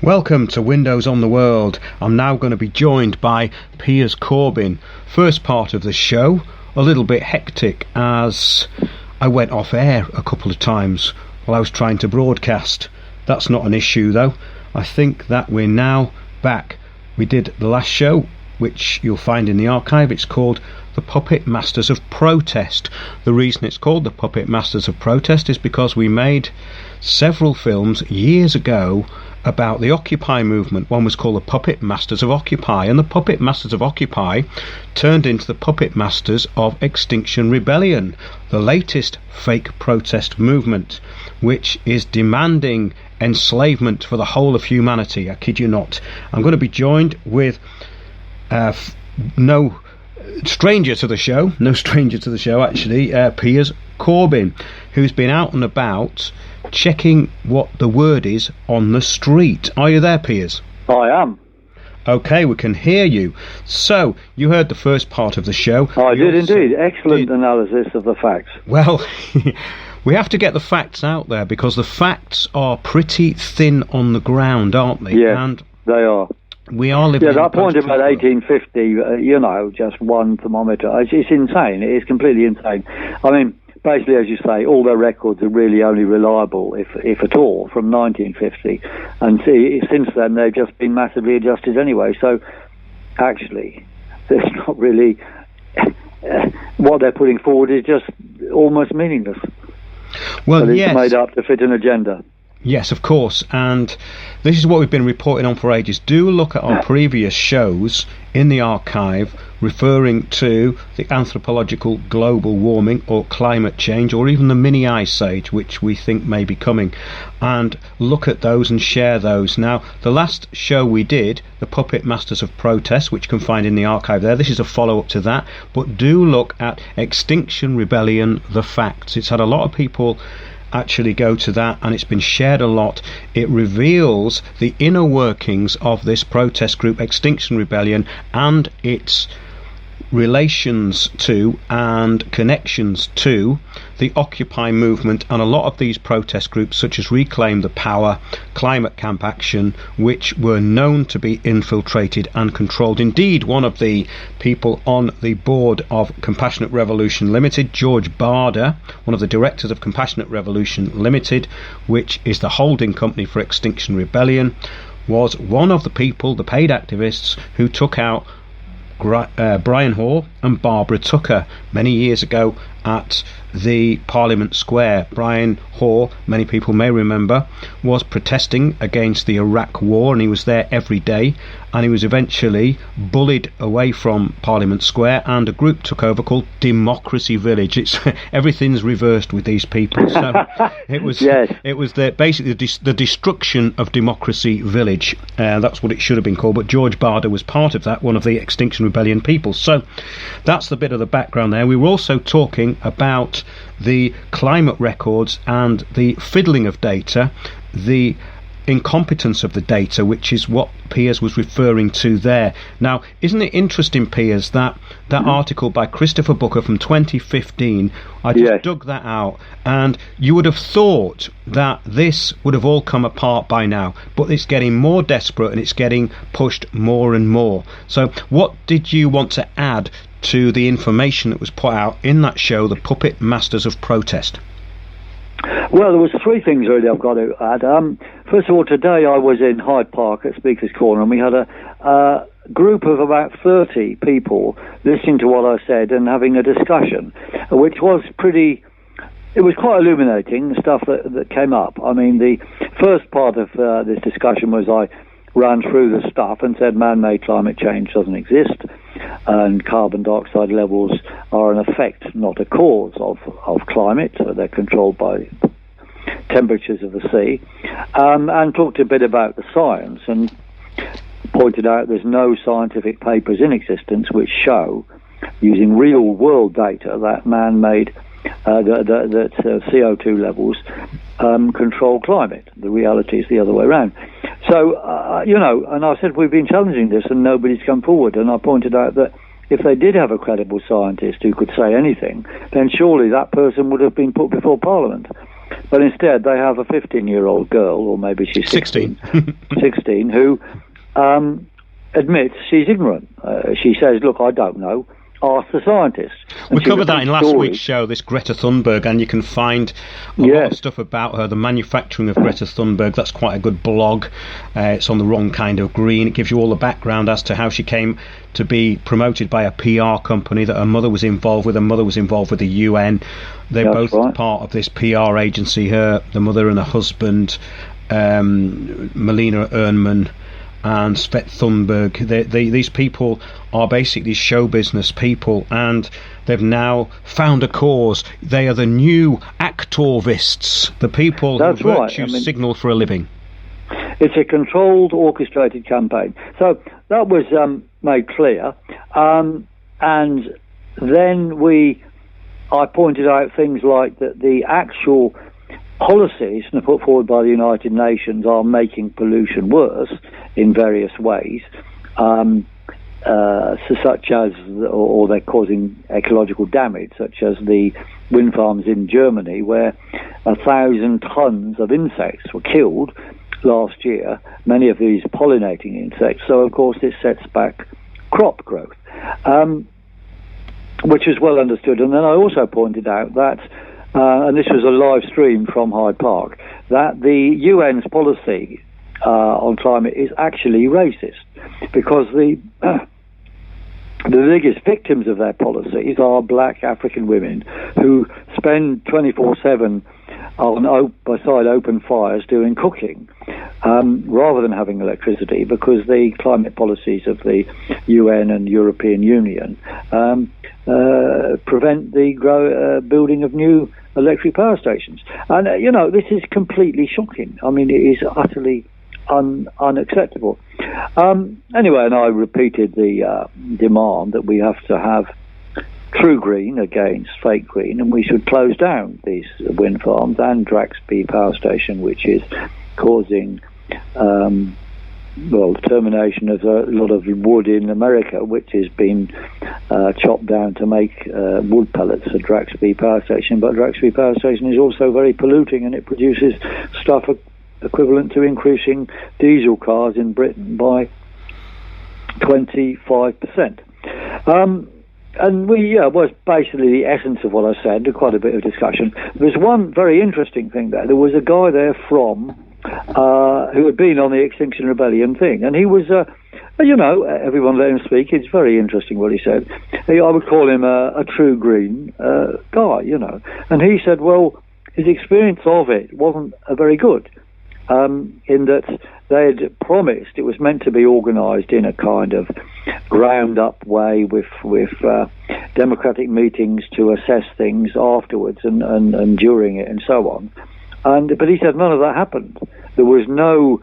Welcome to Windows on the World. I'm now going to be joined by Piers Corbyn. First part of the show, a little bit hectic as I went off air a couple of times while I was trying to broadcast. That's not an issue though. I think that we're now back. We did the last show, which you'll find in the archive. It's called The Puppet Masters of Protest. The reason it's called The Puppet Masters of Protest is because we made several films years ago about the Occupy movement. One was called The Puppet Masters of Occupy, and the Puppet Masters of Occupy turned into the Puppet Masters of Extinction Rebellion, the latest fake protest movement, which is demanding enslavement for the whole of humanity. I kid you not. I'm going to be joined with no stranger to the show actually, Piers Corbyn, who's been out and about checking what the word is on the street. Are you there, Piers? I am. Okay, we can hear you. So, you heard the first part of the show. I did indeed. Excellent analysis of the facts. Well, we have to get the facts out there because the facts are pretty thin on the ground, aren't they? Yes, and they are. We are living in that point about post-truth world. 1850, just one thermometer. It's insane. It is completely insane. I mean, basically, as you say, all their records are really only reliable, if at all, from 1950. And since then, they've just been massively adjusted anyway. So, actually, there's not really... what they're putting forward is just almost meaningless. Well, but yes. It's made up to fit an agenda. Yes, of course, and this is what we've been reporting on for ages. Do look at our previous shows in the archive referring to the anthropological global warming or climate change or even the mini ice age, which we think may be coming, and look at those and share those. Now, the last show we did, the Puppet Masters of Protest, which you can find in the archive there, this is a follow-up to that, but do look at Extinction Rebellion, The Facts. It's had a lot of people actually go to that, and it's been shared a lot. It reveals the inner workings of this protest group Extinction Rebellion and its relations to and connections to the Occupy movement and a lot of these protest groups such as Reclaim the Power, Climate Camp Action, which were known to be infiltrated and controlled. Indeed, one of the people on the board of Compassionate Revolution Limited, George Barder, one of the directors of Compassionate Revolution Limited, which is the holding company for Extinction Rebellion, was one of the people, the paid activists, who took out Brian Hoare and Barbara Tucker many years ago at the Parliament Square. Brian Hoare, many people may remember, was protesting against the Iraq War, and he was there every day, and he was eventually bullied away from Parliament Square, and a group took over called Democracy Village. It's everything's reversed with these people. So it was basically the destruction of Democracy Village. That's what it should have been called, but George Barder was part of that, one of the Extinction Rebellion people. So that's the bit of the background there. We were also talking about the climate records and the fiddling of data, the incompetence of the data, which is what Piers was referring to there. Now, isn't it interesting, Piers, that article by Christopher Booker from 2015, I just dug that out, and you would have thought that this would have all come apart by now, but it's getting more desperate and it's getting pushed more and more. So what did you want to add to the information that was put out in that show, The Puppet Masters of Protest? Well, there was three things really I've got to add. First of all, today I was in Hyde Park at Speaker's Corner, and we had a group of about 30 people listening to what I said and having a discussion, which was it was quite illuminating, stuff that came up. I mean, the first part of this discussion was I ran through the stuff and said man-made climate change doesn't exist, and carbon dioxide levels are an effect, not a cause of climate. So they're controlled by temperatures of the sea, and talked a bit about the science and pointed out there's no scientific papers in existence which show, using real-world data, that man-made that CO2 levels control climate. The reality is the other way around. So, and I said we've been challenging this and nobody's come forward, and I pointed out that if they did have a credible scientist who could say anything, then surely that person would have been put before Parliament. But instead, they have a 15-year-old girl, or maybe she's 16, 16 who admits she's ignorant. She says, look, I don't know. Ask the scientists. We covered that in last week's show, this Greta Thunberg, and you can find a lot of stuff about her, the manufacturing of Greta Thunberg. That's quite a good blog. It's on The Wrong Kind of Green. It gives you all the background as to how she came to be promoted by a PR company that her mother was involved with. Her mother was involved with the UN. They're both part of this PR agency, the mother and her husband, Melina Ehrman and Svet Thunberg. These people are basically show business people, and they've now found a cause. They are the new activists, the people who virtue signal for a living. It's a controlled, orchestrated campaign. So that was made clear. And then I pointed out things like that the actual policies put forward by the United Nations are making pollution worse in various ways, such as, or they're causing ecological damage, such as the wind farms in Germany, where 1,000 tons of insects were killed last year, many of these pollinating insects. So, of course, this sets back crop growth, which is well understood. And then I also pointed out that and this was a live stream from Hyde Park, that the UN's policy on climate is actually racist, because the biggest victims of their policies are black African women who spend 24/7 beside open fires doing cooking, rather than having electricity, because the climate policies of the UN and European Union prevent the building of new electric power stations. And, this is completely shocking. I mean, it is utterly unacceptable. Anyway, and I repeated the demand that we have to have true green against fake green, and we should close down these wind farms and Drax B power station, which is causing termination of a lot of wood in America, which has been chopped down to make wood pellets for Drax B power station. But Drax B power station is also very polluting, and it produces stuff equivalent to increasing diesel cars in Britain by 25%. And was basically the essence of what I said, quite a bit of discussion. There's one very interesting thing there. There was a guy there from who had been on the Extinction Rebellion thing, and he was, everyone let him speak. It's very interesting what he said. I would call him a true green guy, and he said, well, his experience of it wasn't very good, in that they had promised it was meant to be organised in a kind of ground-up way with democratic meetings to assess things afterwards and during it and so on. But he said none of that happened. There was no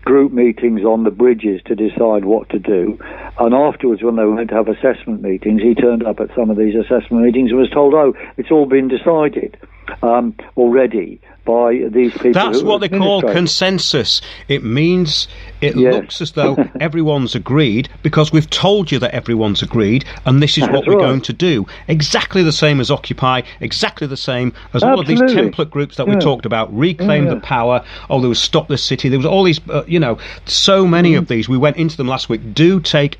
group meetings on the bridges to decide what to do. And afterwards, when they were meant to have assessment meetings, he turned up at some of these assessment meetings and was told, it's all been decided already by these people. That's what they call consensus. It means it looks as though everyone's agreed, because we've told you that everyone's agreed, and this is what we're going to do. Exactly the same as Occupy, exactly the same as all of these template groups that we talked about. Reclaim the Power. Oh, there was Stop the City. There was all these, so many of these. We went into them last week. Do take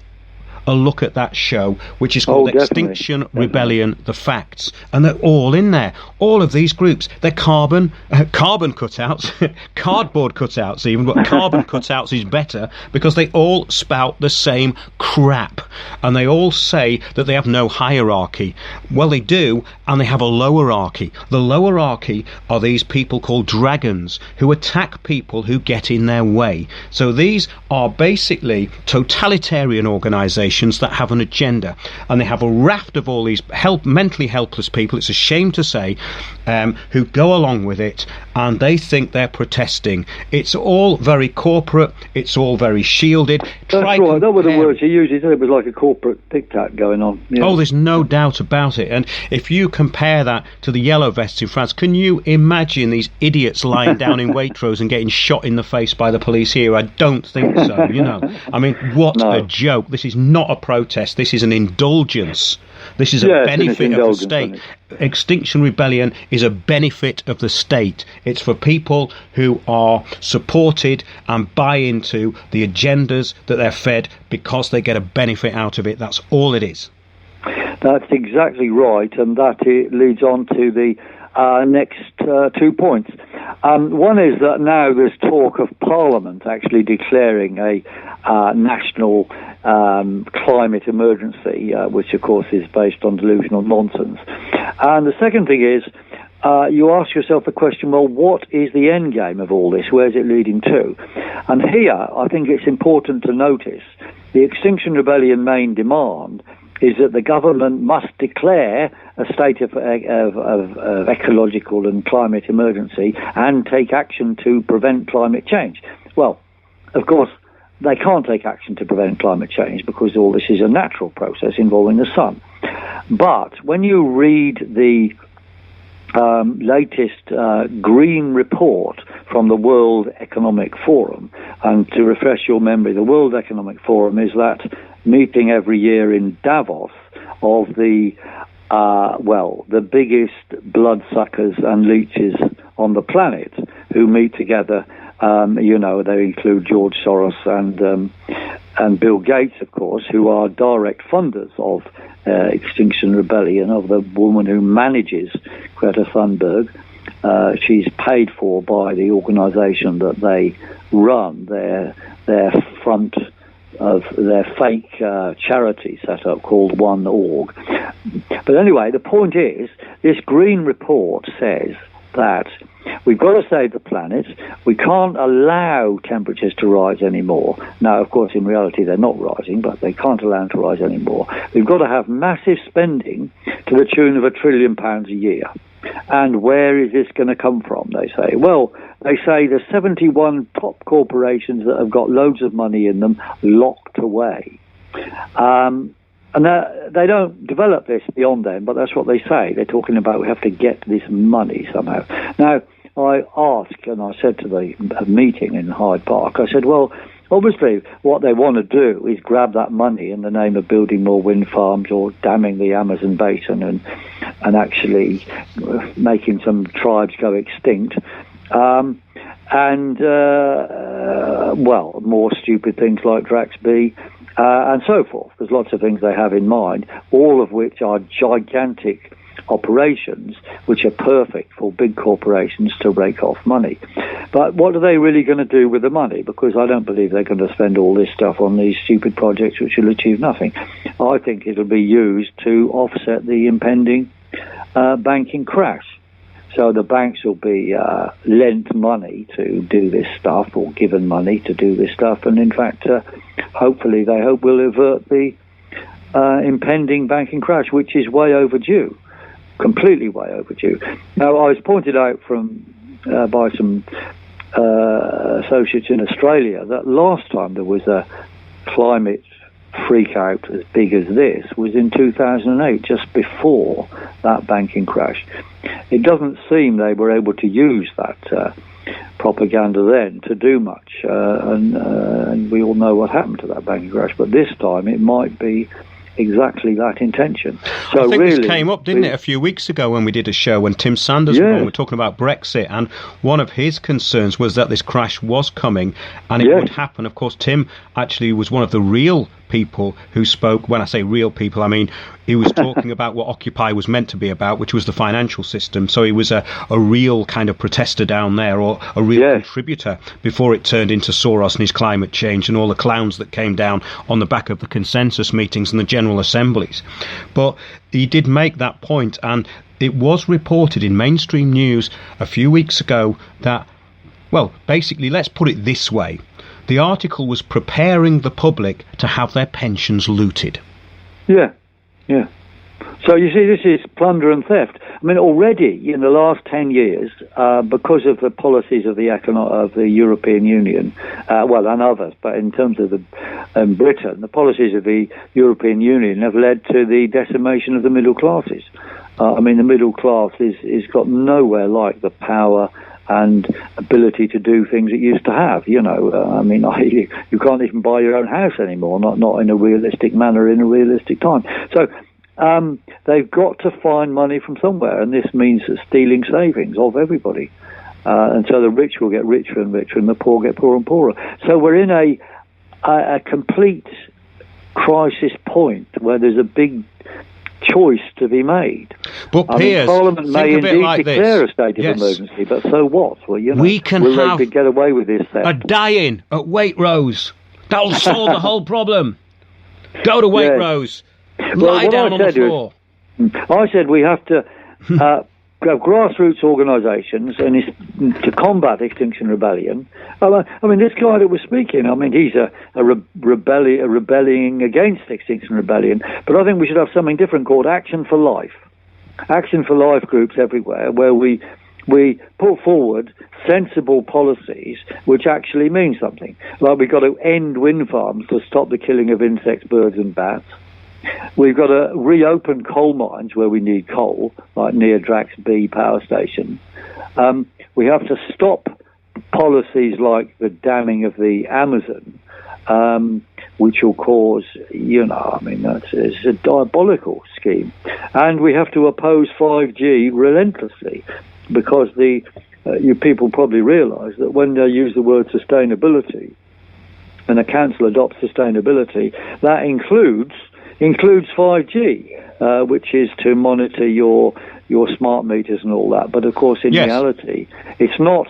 a look at that show, which is called Extinction Rebellion, The Facts, and they're all in there. All of these groups, they're carbon cutouts, cardboard cutouts even, but carbon cutouts is better, because they all spout the same crap, and they all say that they have no hierarchy. Well, they do, and they have a lowerarchy. The lowerarchy are these people called dragons, who attack people who get in their way. So these are basically totalitarian organisations that have an agenda, and they have a raft of all these mentally helpless people, it's a shame to say, who go along with it, and they think they're protesting. It's all very corporate, it's all very shielded. That's right, that were the words he used. He said it was like a corporate diktat going on. Yeah. Oh, there's no doubt about it. And if you compare that to the yellow vests in France, can you imagine these idiots lying down in Waitrose and getting shot in the face by the police here? I don't think so, I mean, what a joke. This is not not a protest. This is an indulgence. This is a benefit of the state. Extinction Rebellion is a benefit of the state. It's for people who are supported and buy into the agendas that they're fed because they get a benefit out of it. That's all it is. That's exactly right, and that leads on to the next 2 points. One is that now there's talk of Parliament actually declaring a national climate emergency, which of course is based on delusional nonsense. And the second thing is, you ask yourself the question, well, what is the end game of all this? Where's it leading to? And here, I think it's important to notice the Extinction Rebellion main demand is that the government must declare a state of ecological and climate emergency and take action to prevent climate change. Well, of course, they can't take action to prevent climate change because all this is a natural process involving the sun. But when you read the latest green report from the World Economic Forum, and to refresh your memory, the World Economic Forum is that meeting every year in Davos of the biggest bloodsuckers and leeches on the planet who meet together. They include George Soros and Bill Gates, of course, who are direct funders of Extinction Rebellion, of the woman who manages Greta Thunberg. She's paid for by the organisation that they run, their front of their fake charity set up called One Org. But anyway, the point is, this green report says that we've got to save the planet. We can't allow temperatures to rise anymore. Now, of course, in reality, they're not rising, but they can't allow them to rise anymore. We've got to have massive spending to the tune of £1 trillion a year. And where is this going to come from, they say? Well, they say the 71 top corporations that have got loads of money in them locked away. And they don't develop this beyond them, but that's what they say. They're talking about we have to get this money somehow. Now, I asked, and I said to the meeting in Hyde Park, I said, well, obviously what they want to do is grab that money in the name of building more wind farms or damming the Amazon basin and actually making some tribes go extinct. More stupid things like Drax-B, and so forth. There's lots of things they have in mind, all of which are gigantic operations which are perfect for big corporations to rake off money. But what are they really going to do with the money? Because I don't believe they're going to spend all this stuff on these stupid projects which will achieve nothing. I think it'll be used to offset the impending banking crash. So the banks will be lent money to do this stuff, or given money to do this stuff, and in fact, hopefully they hope will avert the impending banking crash, which is way overdue, completely way overdue. Now, I was pointed out by some associates in Australia that last time there was a climate freak out as big as this was in 2008, just before that banking crash. It doesn't seem they were able to use that propaganda then to do much, and we all know what happened to that banking crash. But this time it might be exactly that intention. So I think really, this came up, didn't it, a few weeks ago when we did a show when Tim Sanders was on, we were talking about Brexit, and one of his concerns was that this crash was coming and it would happen. Of course, Tim actually was one of the real people who spoke. When I say real people, I mean he was talking about what Occupy was meant to be about, which was the financial system. So he was a real kind of protester down there, or a real contributor, before it turned into Soros and his climate change and all the clowns that came down on the back of the consensus meetings and the general assemblies. But he did make that point, and it was reported in mainstream news a few weeks ago that, well, basically, let's put it this way. The article was preparing the public to have their pensions looted. Yeah. So you see, this is plunder and theft. I mean, already in the last 10 years, because of the policies of the European Union, and others, but in terms of Britain, the policies of the European Union have led to the decimation of the middle classes. The middle class is got nowhere like the power and ability to do things it used to have. You can't even buy your own house anymore, not in a realistic manner, in a realistic time. So they've got to find money from somewhere, and this means stealing savings of everybody. And so the rich will get richer and richer, and the poor get poorer and poorer. So we're in a complete crisis point where there's a big choice to be made. But Piers, Parliament may indeed declare a state of yes. emergency, but so what? Well, we can will they get away with this then? A die-in at Waitrose. That'll solve the whole problem. Go to Waitrose. Lie down on the floor. I said we have to have grassroots organisations and to combat Extinction Rebellion. This guy that was speaking, he's rebelling against Extinction Rebellion, but I think we should have something different called Action for Life. Action for Life groups everywhere, where we put forward sensible policies which actually mean something. Like we've got to end wind farms to stop the killing of insects, birds and bats. We've got to reopen coal mines where we need coal, like near Drax B power station. We have to stop policies like the damming of the Amazon, which will cause, it's a diabolical scheme. And we have to oppose 5G relentlessly, because you people probably realise that when they use the word sustainability, and a council adopts sustainability, that includes 5G, which is to monitor your smart meters and all that. But of course, in reality, it's not.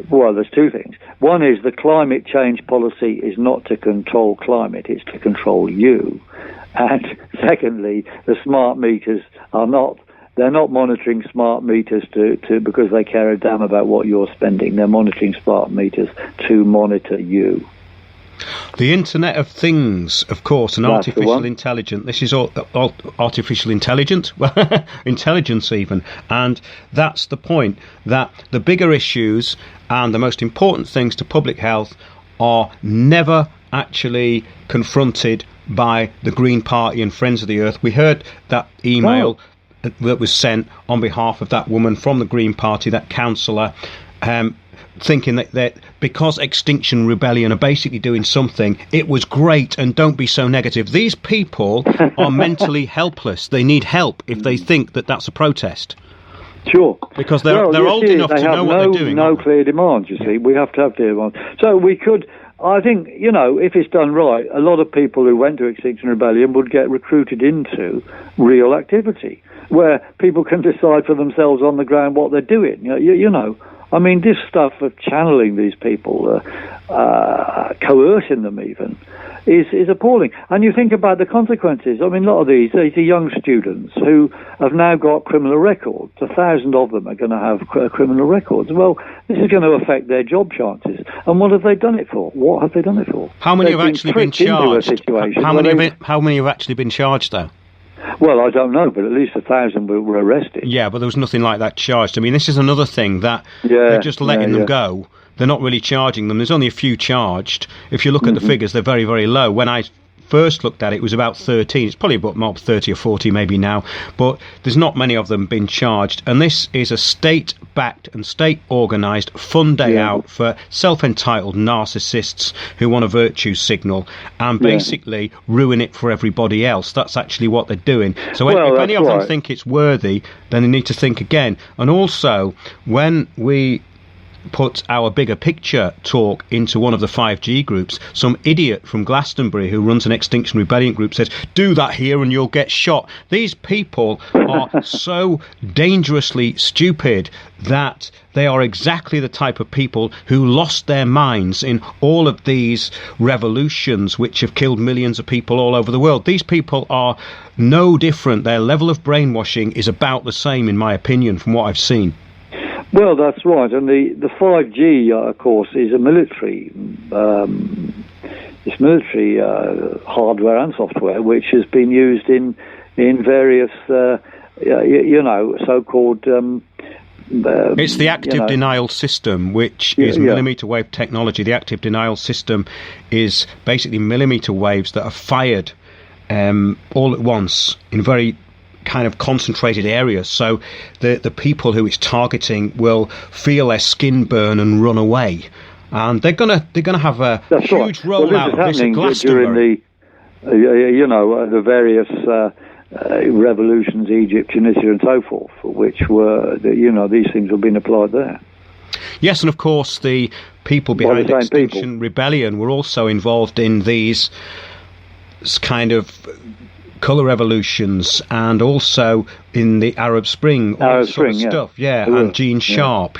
Well, there's two things. One is the climate change policy is not to control climate; it's to control you. And secondly, the smart meters are not. They're not monitoring smart meters to because they care a damn about what you're spending. They're monitoring smart meters to monitor you. The Internet of Things, of course, and artificial intelligence. This is all artificial intelligence, intelligence even. And that's the point, that the bigger issues and the most important things to public health are never actually confronted by the Green Party and Friends of the Earth. We heard that email that was sent on behalf of that woman from the Green Party, that councillor, thinking that because Extinction Rebellion are basically doing something, it was great, and don't be so negative. These people are mentally helpless. They need help if they think that that's a protest. Sure. Because they're old enough to know what they're doing. No clear demands, you see. We have to have clear demands. So we could, I think, if it's done right, a lot of people who went to Extinction Rebellion would get recruited into real activity, where people can decide for themselves on the ground what they're doing. This stuff of channeling these people, coercing them even, is appalling. And you think about the consequences. A lot of these are young students who have now got criminal records. 1,000 of them are going to have criminal records. Well, this is going to affect their job chances. And what have they done it for? What have they done it for? How many have actually been charged? How many have actually been charged, though? Well, I don't know, but at least 1,000 were arrested. Yeah, but there was nothing like that charged. This is another thing that they're just letting them go. They're not really charging them. There's only a few charged. If you look at the figures, they're very, very low. When I first looked at it, it was about 13. It's probably about 30 or 40 maybe now. But there's not many of them been charged. And this is a state-backed and state-organised fun day out for self-entitled narcissists who want a virtue signal and basically ruin it for everybody else. That's actually what they're doing. So if any of them think it's worthy, then they need to think again. And also, when we put our bigger picture talk into one of the 5G groups, some idiot from Glastonbury who runs an Extinction Rebellion group says, do that here and you'll get shot. These people are so dangerously stupid that they are exactly the type of people who lost their minds in all of these revolutions which have killed millions of people all over the world. These people are no different. Their level of brainwashing is about the same, in my opinion, from what I've seen. Well, that's right, and the 5G, of course, is a military, hardware and software, which has been used in various, so-called. It's the active denial system, which is millimetre wave technology. The active denial system is basically millimetre waves that are fired all at once in very kind of concentrated areas, so the people who it's targeting will feel their skin burn and run away, and they're gonna have a huge rollout of this at Glastonbury. During the various revolutions, Egypt, Tunisia, and so forth, which were these things were being applied there. Yes, and of course the people behind Extinction Rebellion were also involved in these kind of colour revolutions, and also in the Arab Spring, stuff, and Gene Sharp,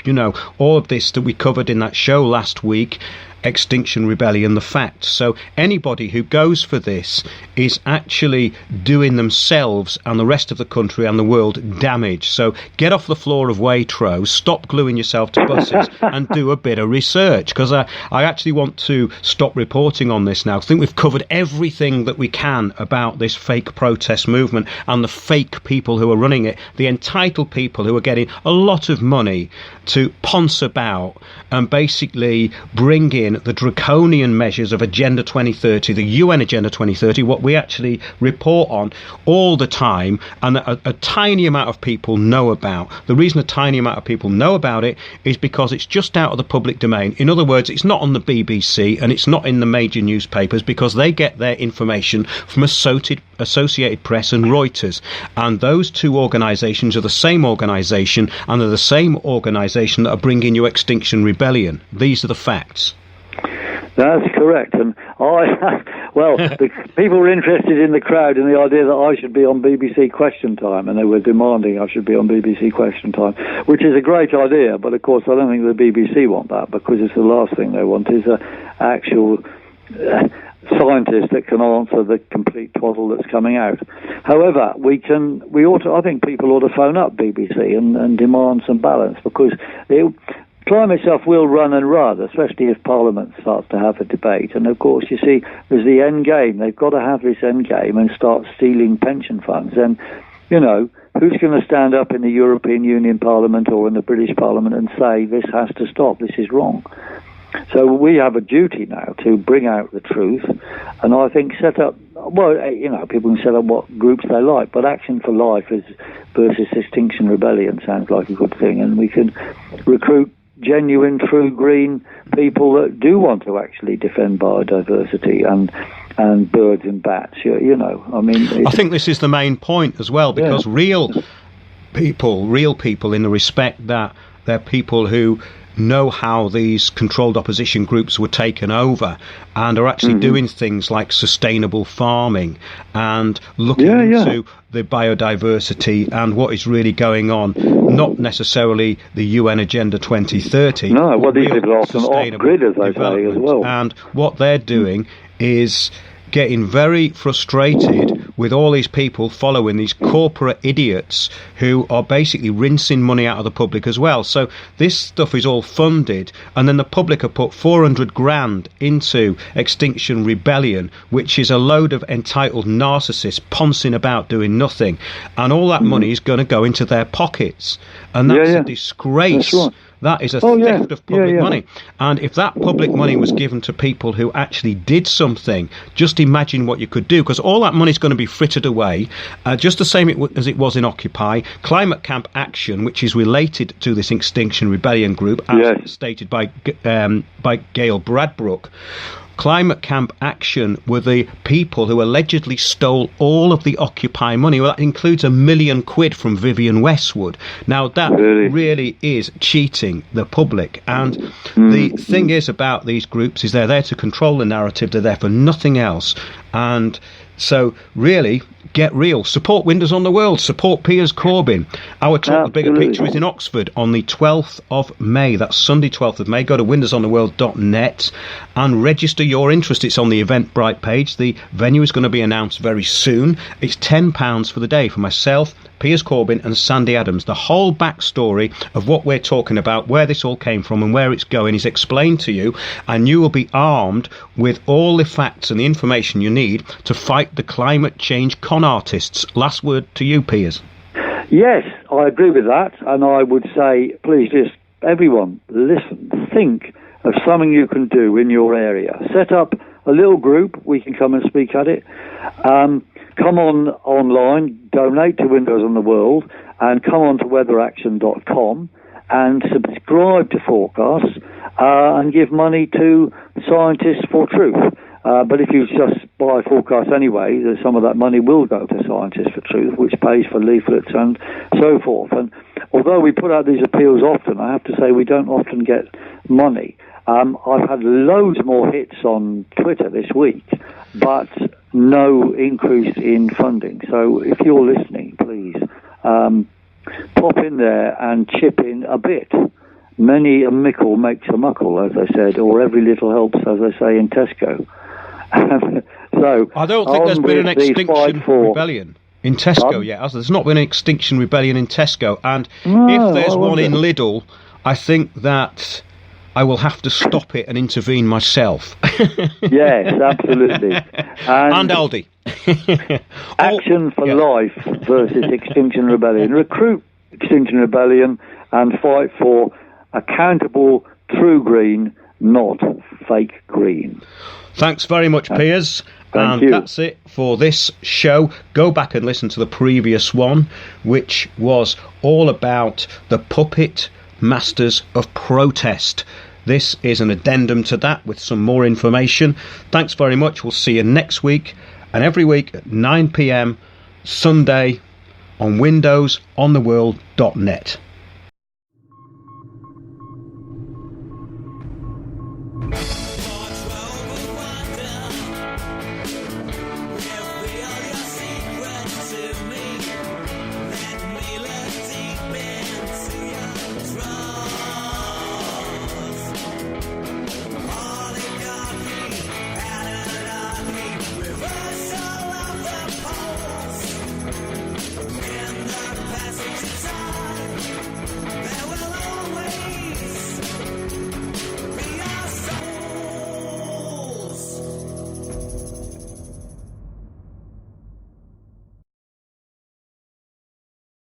all of this that we covered in that show last week, Extinction Rebellion, the facts. So anybody who goes for this is actually doing themselves and the rest of the country and the world damage. So get off the floor of Waitrose, stop gluing yourself to buses and do a bit of research, because I actually want to stop reporting on this now. I think we've covered everything that we can about this fake protest movement and the fake people who are running it, the entitled people who are getting a lot of money to ponce about and basically bring in the draconian measures of Agenda 2030, the UN Agenda 2030, what we actually report on all the time, and a tiny amount of people know about. The reason a tiny amount of people know about it is because it's just out of the public domain. In other words, it's not on the BBC and it's not in the major newspapers, because they get their information from Associated Press and Reuters, and those two organisations are the same organisation, and they're the same organisation that are bringing you Extinction Rebellion. These are the facts. That's correct, and the people were interested in the crowd in the idea that I should be on BBC Question Time, and they were demanding I should be on BBC Question Time, which is a great idea, but of course I don't think the BBC want that, because it's the last thing they want is an actual scientist that can answer the complete twaddle that's coming out. However, I think people ought to phone up BBC and demand some balance, because climate stuff will run and run, especially if Parliament starts to have a debate. And of course, you see, there's the end game. They've got to have this end game and start stealing pension funds. And, who's going to stand up in the European Union Parliament or in the British Parliament and say, this has to stop, this is wrong? So we have a duty now to bring out the truth, and I think people can set up what groups they like, but Action for Life versus Extinction Rebellion sounds like a good thing, and we can recruit genuine, true green people that do want to actually defend biodiversity and birds and bats. I think this is the main point as well, because real people in the respect that they're people who know how these controlled opposition groups were taken over and are actually doing things like sustainable farming and looking into the biodiversity and what is really going on, not necessarily the UN Agenda 2030. No, well, these people are often off-grid, as they say, as well. And what they're doing is getting very frustrated with all these people following these corporate idiots who are basically rinsing money out of the public as well. So this stuff is all funded, and then the public have put 400 grand into Extinction Rebellion, which is a load of entitled narcissists poncing about doing nothing, and all that money is going to go into their pockets, and that's a disgrace. That's right. That is a theft of public money. And if that public money was given to people who actually did something, just imagine what you could do, because all that money is going to be frittered away, just the same as it was in Occupy. Climate Camp Action, which is related to this Extinction Rebellion group, as stated by Gail Bradbrook. Climate Camp Action were the people who allegedly stole all of the Occupy money. Well, that includes £1 million from Vivienne Westwood. Now, that really is cheating the public. And the thing is about these groups is they're there to control the narrative. They're there for nothing else. And so, really, get real. Support Windows on the World. Support Piers Corbyn. Our Talk The Bigger Picture is in Oxford on the 12th of May. That's Sunday, 12th of May. Go to windowsontheworld.net and register your interest. It's on the Eventbrite page. The venue is going to be announced very soon. It's £10 for the day for myself, Piers Corbyn and Sandy Adams. The whole backstory of what we're talking about, where this all came from and where it's going, is explained to you, and you will be armed with all the facts and the information you need to fight the climate change con artists. Last word to you, Piers. Yes, I agree with that, and I would say, please, just everyone, listen, think of something you can do in your area. Set up a little group, we can come and speak at it. Come on online, donate to Windows on the World, and come on to weatheraction.com and subscribe to Forecasts and give money to Scientists for Truth. But if you just buy Forecasts anyway, some of that money will go to Scientists for Truth, which pays for leaflets and so forth. And although we put out these appeals often, I have to say we don't often get money. I've had loads more hits on Twitter this week, but no increase in funding. So if you're listening, please pop in there and chip in a bit. Many a mickle makes a muckle, as they said, or every little helps, as they say in Tesco. So I don't think there's been an Extinction Rebellion in Tesco yet, has there? There's not been an Extinction Rebellion in Tesco, and if there's one in Lidl, I think that I will have to stop it and intervene myself. Yes, absolutely. And Aldi. Action for Life versus Extinction Rebellion. Recruit Extinction Rebellion and fight for accountable, true green, not fake green. Thanks very much, Piers. Thank you. That's it for this show. Go back and listen to the previous one, which was all about the puppet masters of protest. This is an addendum to that with some more information. Thanks very much. We'll see you next week, and every week at 9 p.m. Sunday on windowsontheworld.net.